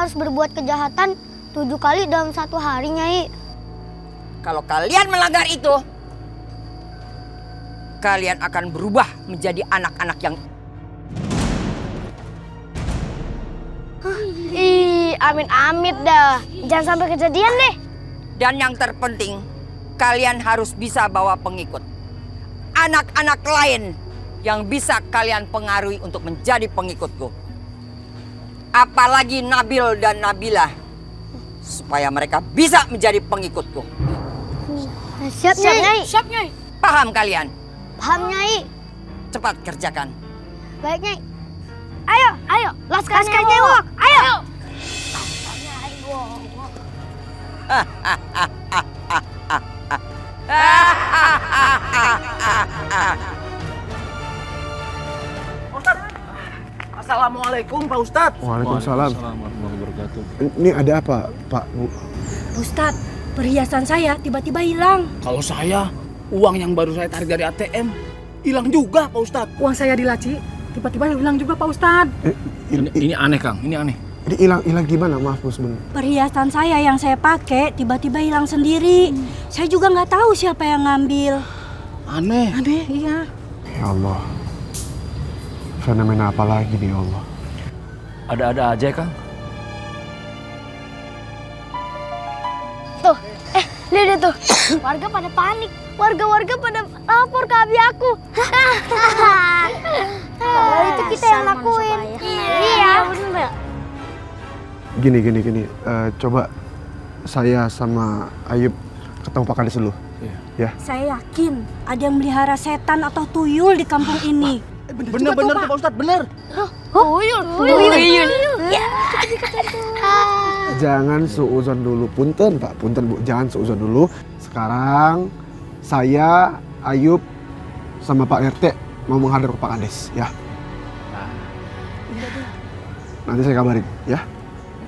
harus berbuat kejahatan 7 kali dalam 1 hari, Nyai. Kalau kalian melanggar itu, kalian akan berubah menjadi anak-anak yang... Ih, amit-amit dah. Jangan sampai kejadian deh. Dan yang terpenting, kalian harus bisa bawa pengikut. Anak-anak lain yang bisa kalian pengaruhi untuk menjadi pengikutku. Apalagi Nabil dan Nabila. Supaya mereka bisa menjadi pengikutku. Siap, Nyai. Siap, Nyai. Paham kalian? Paham, Nyai. Cepat kerjakan. Baik, Nyai. Ayo. Laskar Nyai Wok. Ayo. Assalamualaikum Pak Ustadz. Waalaikumsalam. Warahmatullahi wabarakatuh. Ini ada apa, Pak, Bu? Ustadz, perhiasan saya tiba-tiba hilang. Kalau saya, uang yang baru saya tarik dari ATM hilang juga Pak Ustadz. Uang saya di laci, tiba-tiba hilang juga Pak Ustadz. Ini aneh Kang, ini aneh. Ini hilang gimana? Maaf, Bu, sebenarnya. Perhiasan saya yang saya pakai tiba-tiba hilang sendiri. Saya juga nggak tahu siapa yang ngambil. Aneh. Aneh, iya. Ya Allah. Fenomena apa lagi nih, ya Allah? Ada-ada aja Kang. Tuh, lihat tuh. Warga pada panik. Warga-warga pada lapor ke abi aku. Padahal itu kita yang lakuin. Iya, bener. Gini. Coba saya sama Ayub ketemu Pak Kades dulu. Ya. Saya yakin ada yang melihara setan atau tuyul di kampung ini. Bener tuh Pak Ustadz, bener. Tuyul. Jangan suuzon dulu, punten Pak, punten Bu, jangan suuzon dulu. Sekarang saya, Ayub, sama Pak RT mau menghadap ke Pak Kades, ya. Nanti saya kabarin, ya.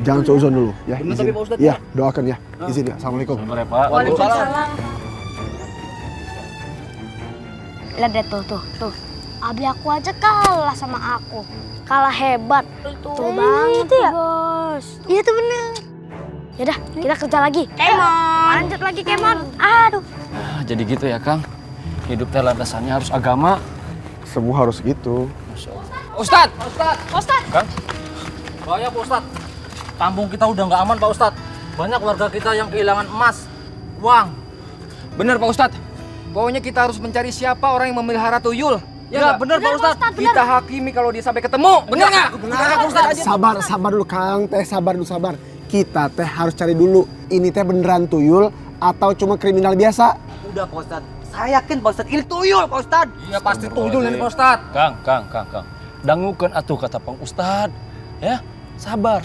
Jangan suuzon dulu, ya. Bener Izin. tapi Pak Ustadz, ya, doakan ya. Izin ya. Assalamualaikum. Sabar ya Pak. Waalaikumsalam. Lihat deh tuh. Abi aku aja kalah sama aku. Kalah hebat. Tuh banget ya, Bos. Iya tuh bener. Yaudah, kita kerja lagi. Kemon. Lanjut lagi, Kemon. Aduh. Jadi gitu ya Kang. Hidup teh landasannya harus agama. Semua harus gitu. Ustadz. Kang, bahaya Pak Ustadz. Kampung kita udah nggak aman Pak Ustadz. Banyak warga kita yang kehilangan emas, uang. Bener Pak Ustadz. Pokoknya kita harus mencari siapa orang yang memelihara tuyul. Ya, bener Pak Ustadz. Kita hakimi kalau dia sampai ketemu. Bener nggak? Sabar dulu Kang, sabar dulu. Kita teh harus cari dulu, ini teh beneran tuyul atau cuma kriminal biasa. Udah Pak Ustadz. Saya yakin Pak Ustadz, ini tuyul Pak Ustadz. Iya pasti tuyul ini Pak Ustadz. Kang. Dangukeun atuh kata Pang Ustad. Ya, sabar.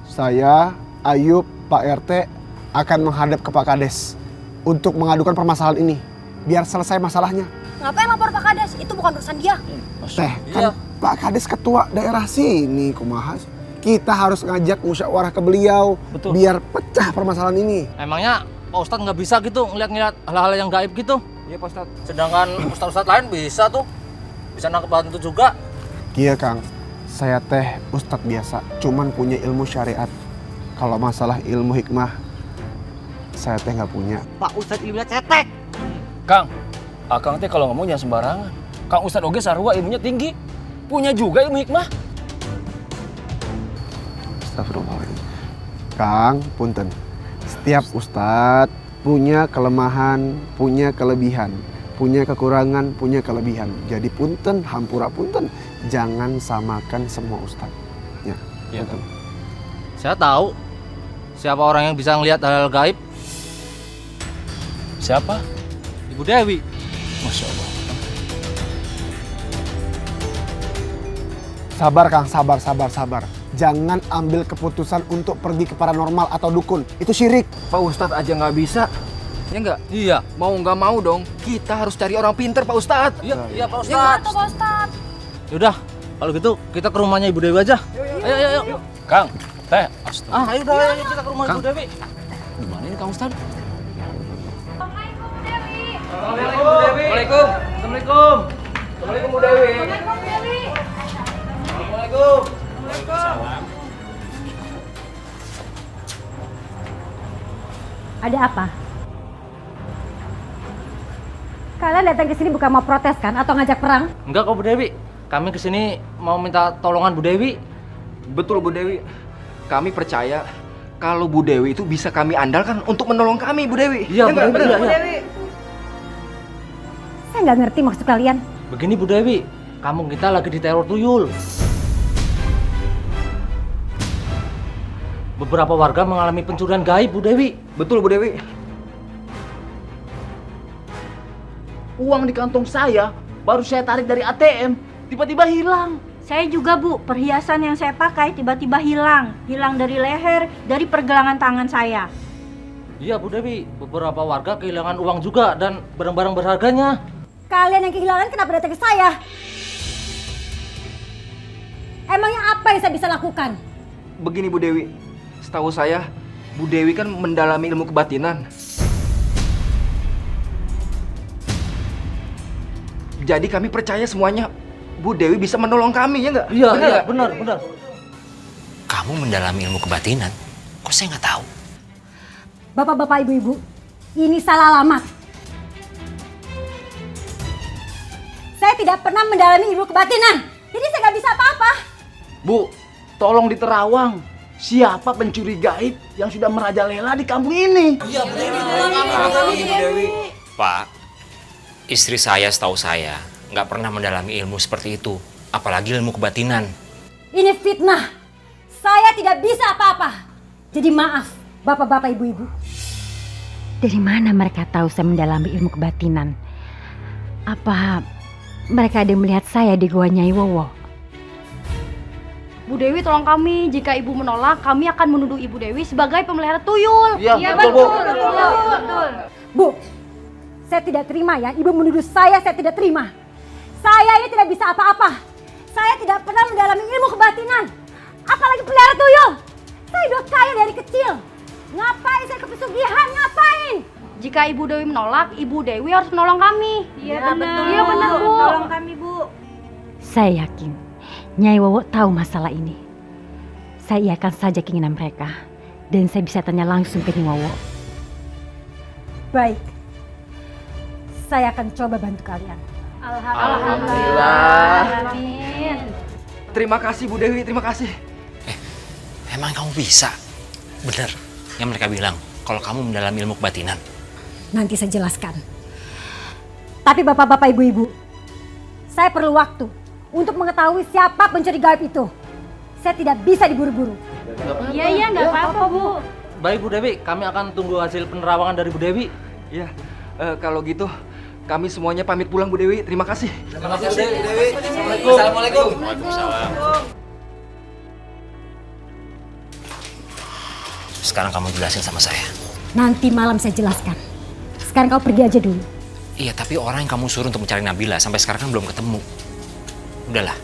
Saya, Ayub, Pak RT akan menghadap ke Pak Kades untuk mengadukan permasalahan ini, biar selesai masalahnya. Ngapain lapor Pak Kades? Itu bukan urusan dia. Teh, kan Pak Kades ketua daerah sini, kumaha. Kita harus ngajak musyawarah ke beliau. Betul. Biar pecah permasalahan ini. Emangnya Pak Ustadz nggak bisa gitu ngeliat hal-hal yang gaib gitu? Iya Pak Ustadz. Sedangkan Ustadz lain bisa tuh. Bisa nangkep bantu juga. Iya Kang, saya teh ustadz biasa, cuman punya ilmu syariat. Kalau masalah ilmu hikmah, saya teh nggak punya. Pak Ustadz ilmunya cetek. Kang, Akang teh kalau ngomongnya sembarangan. Kang Ustad oge sarua ilmunya tinggi. Punya juga ilmu hikmah. Astagfirullahaladzim. Kang, punten. Setiap ustadz punya kelemahan, punya kelebihan. Punya kekurangan, punya kelebihan. Jadi punten, hampura punten. Jangan samakan semua ustadz. Ya, Iya, punten. Saya tahu siapa orang yang bisa ngelihat hal-hal gaib. Siapa? Ibu Dewi. Masya Allah. Sabar Kang, sabar. Jangan ambil keputusan untuk pergi ke paranormal atau dukun. Itu syirik. Pak Ustadz aja nggak bisa. Ya nggak? Iya. Mau nggak mau dong, kita harus cari orang pinter Pak Ustadz. Iya Pak Ustadz. Yaudah, kalau gitu kita ke rumahnya Ibu Dewi aja. Ayo. Kang, teh. Astaga. Ayo kita ke rumah Ibu Dewi. Gimana ini Kang Ustad? Assalamualaikum. Assalamualaikum Bu Dewi. Assalamualaikum. Ada apa? Kalian datang ke sini bukan mau protes kan atau ngajak perang? Enggak kok Bu Dewi. Kami kesini mau minta tolongan Bu Dewi. Betul Bu Dewi. Kami percaya kalau Bu Dewi itu bisa kami andalkan untuk menolong kami, Bu Dewi. Iya, Bu nggak? Dewi. Benar, Iya, Bu iya. Dewi. Saya nggak ngerti maksud kalian. Begini Bu Dewi, kampung kita lagi diteror tuyul. Beberapa warga mengalami pencurian gaib Bu Dewi. Betul Bu Dewi. Uang di kantong saya baru saya tarik dari ATM, tiba-tiba hilang. Saya juga Bu, perhiasan yang saya pakai tiba-tiba hilang. Hilang dari leher, dari pergelangan tangan saya. Iya Bu Dewi, beberapa warga kehilangan uang juga dan barang-barang berharganya. Kalian yang kehilangan kenapa datang ke saya? Emangnya apa yang saya bisa lakukan? Begini Bu Dewi, setahu saya Bu Dewi kan mendalami ilmu kebatinan. Jadi kami percaya semuanya Bu Dewi bisa menolong kami, ya nggak? Iya, Benar iya, nggak? benar, benar. Kamu mendalami ilmu kebatinan? Kok saya nggak tahu? Bapak-bapak, ibu-ibu, ini salah alamat. Saya tidak pernah mendalami ilmu kebatinan, jadi saya nggak bisa apa-apa. Bu, tolong diterawang. Siapa pencuri gaib yang sudah merajalela di kampung ini? Pak, istri saya setahu saya nggak pernah mendalami ilmu seperti itu. Apalagi ilmu kebatinan. Ini fitnah. Saya tidak bisa apa-apa. Jadi maaf, bapak-bapak, ibu-ibu. Dari mana mereka tahu saya mendalami ilmu kebatinan? Apa mereka ada yang melihat saya di Gua Nyai Wowo? Bu Dewi tolong kami, jika ibu menolak kami akan menuduh ibu Dewi sebagai pemelihara tuyul. Iya, betul, Bu. Betul. Bu, saya tidak terima ya. Ibu menuduh saya tidak terima. Saya ini tidak bisa apa-apa. Saya tidak pernah mendalami ilmu kebatinan. Apalagi pelihara tuyul. Saya udah kaya dari kecil. Ngapain saya kepesugihan? Ngapain? Jika ibu Dewi menolak, ibu Dewi harus menolong kami. Iya benar. Iya benar Bu. Tolong kami Bu. Saya yakin Nyai Wowo tahu masalah ini. Saya iakan saja keinginan mereka. Dan saya bisa tanya langsung ke Nyai Wowo. Baik. Saya akan coba bantu kalian. Alhamdulillah. Amin. Terima kasih Bu Dewi, terima kasih. Emang kamu bisa? Bener yang mereka bilang kalau kamu mendalami ilmu kebatinan. Nanti saya jelaskan. Tapi bapak-bapak, ibu-ibu, saya perlu waktu untuk mengetahui siapa pencuri gaib itu. Saya tidak bisa diburu-buru. Iya, nggak apa-apa Bu. Baik Bu Dewi, kami akan tunggu hasil penerawangan dari Bu Dewi. Ya, kalau gitu kami semuanya pamit pulang Bu Dewi. Terima kasih. Terima kasih Bu Dewi. Assalamualaikum. Waalaikumsalam. Sekarang kamu jelasin sama saya. Nanti malam saya jelaskan. Sekarang kau pergi aja dulu. Iya, tapi orang yang kamu suruh untuk mencari Nabila sampai sekarang kan belum ketemu. Udahlah,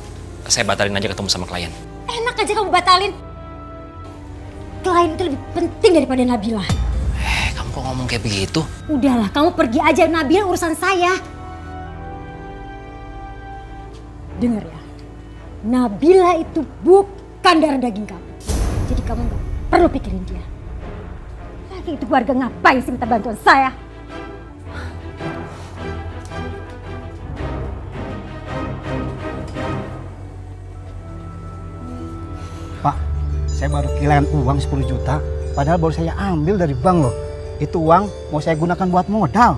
saya batalin aja ketemu sama klien. Enak aja kamu batalin. Klien itu lebih penting daripada Nabila. Kamu kok ngomong kayak begitu? Udahlah, kamu pergi aja. Nabila urusan saya. Dengar ya, Nabila itu bukan darah daging kamu. Jadi kamu nggak perlu pikirin dia. Lagi itu keluarga ngapain sih minta bantuan saya? Pak, saya baru kehilangan uang 10 juta. Padahal baru saya ambil dari bank loh. Itu uang mau saya gunakan buat modal.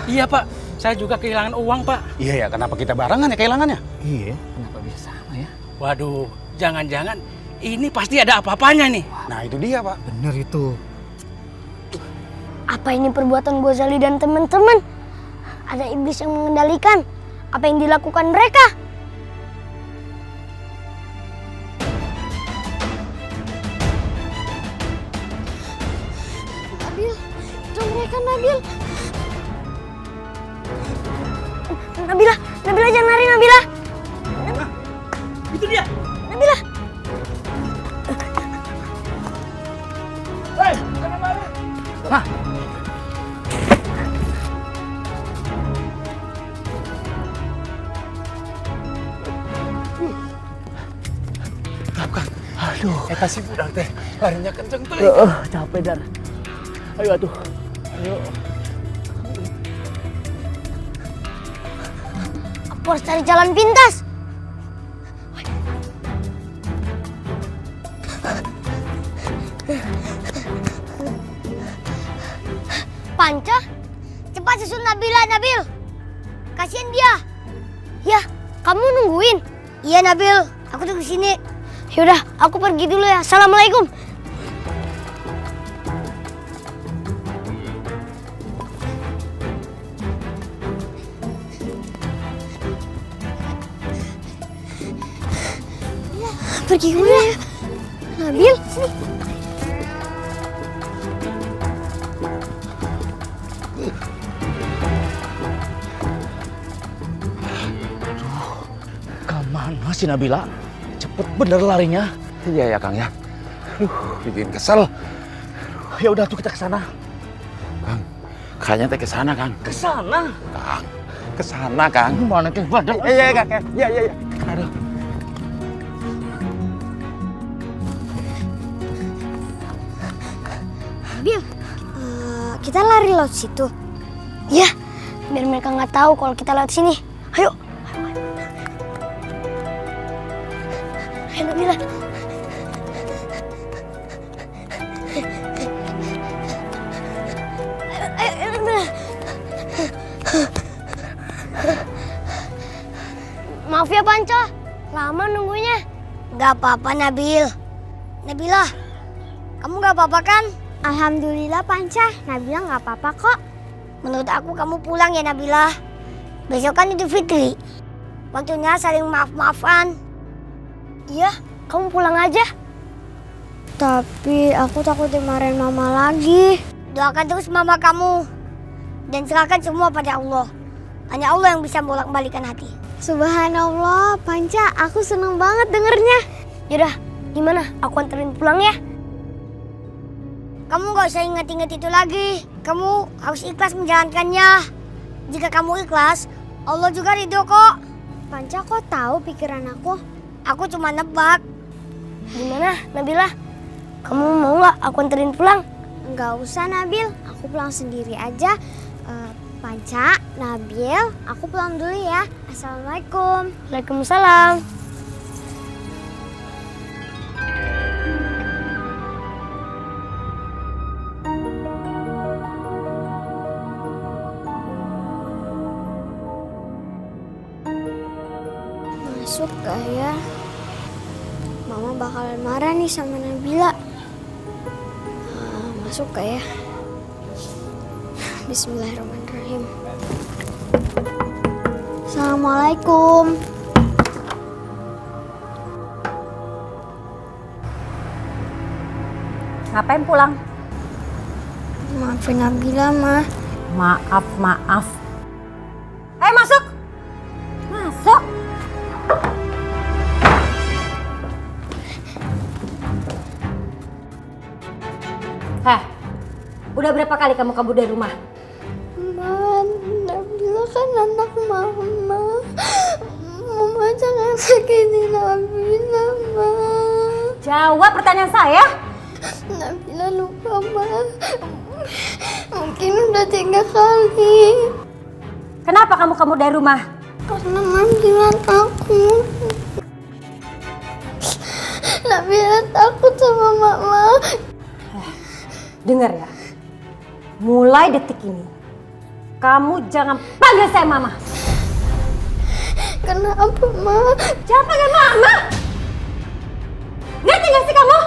Iya Pak, saya juga kehilangan uang Pak. Iya ya, kenapa kita barengan ya kehilangannya? Iya, kenapa bisa sama ya? Waduh, jangan-jangan ini pasti ada apa-apanya nih. Nah itu dia Pak. Bener itu. Apa ini perbuatan Ghazali dan teman-teman? Ada iblis yang mengendalikan. Apa yang dilakukan mereka? Nabil, itu mereka Nabil. Nabila, Nabila jangan lari Nabila. Itu dia. Nabila. Hah? Aduh, eta si budak teh larinya kenceng tuh. Capek dan. Ayo atuh. Ayo. Aku harus cari jalan pintas. Panca, cepat susul Nabila, Nabil. Kasihan dia. Ya, kamu nungguin. Iya, Nabil. Aku tunggu sini. Yaudah, aku pergi dulu ya. Assalamualaikum. Pergi dulu ya. Nabil, sini. Kemana si Nabila? Cepet bener larinya. Iya ya Kang ya. Bikin kesel. Ya udah tuh kita ke sana. Kang, kayaknya teh ke sana, Kang. Ke sana? Kang, ke sana, Kang. Mana teh badak? Iya, Kang. Iya. Aduh. Nabil, kita lari lewat situ. Ya, biar mereka nggak tahu kalau kita lewat sini. Ayo. Ayo Nabila. Ayo Nabila. Maaf ya Panca, lama nunggunya. Gak apa-apa Nabil. Nabila, kamu gak apa-apa kan? Alhamdulillah Panca, Nabila gak apa-apa kok. Menurut aku kamu pulang ya Nabila. Besok kan Idul Fitri. Waktunya saling maaf-maafan. Iya, kamu pulang aja. Tapi aku takut dimarahin mama lagi. Doakan terus mama kamu. Dan serahkan semua pada Allah. Hanya Allah yang bisa bolak-balikan hati. Subhanallah, Panca, aku seneng banget dengernya. Yaudah, gimana? Aku anterin pulang ya. Kamu gak usah ingat-ingat itu lagi. Kamu harus ikhlas menjalankannya. Jika kamu ikhlas, Allah juga ridho kok. Panca kok tahu pikiran aku? Aku cuma nebak. Gimana, Nabila? Kamu mau nggak aku anterin pulang? Nggak usah, Nabil. Aku pulang sendiri aja. Panca, Nabil, aku pulang dulu ya. Assalamualaikum. Waalaikumsalam. Masuk gak ya? Mama bakalan marah nih sama Nabila. Masuk gak ya? Bismillahirrahmanirrahim. Assalamualaikum. Ngapain pulang? Maafin Nabila, Ma. Maaf. Ayo masuk. Masuk. Udah berapa kali kamu kabur dari rumah? Nabila kan anak Mama. Mama jangan sakitin Nabila, Ma. Jawab pertanyaan saya. Nabila lupa, Ma. Mungkin udah 3 kali. Kenapa kamu kabur dari rumah? Karena Nabila takut. Nabila takut sama Mama. Dengar ya. Mulai detik ini, kamu jangan panggil saya Mama. Kenapa, Ma? Jangan panggil Mama. Ngerti gak sih kamu?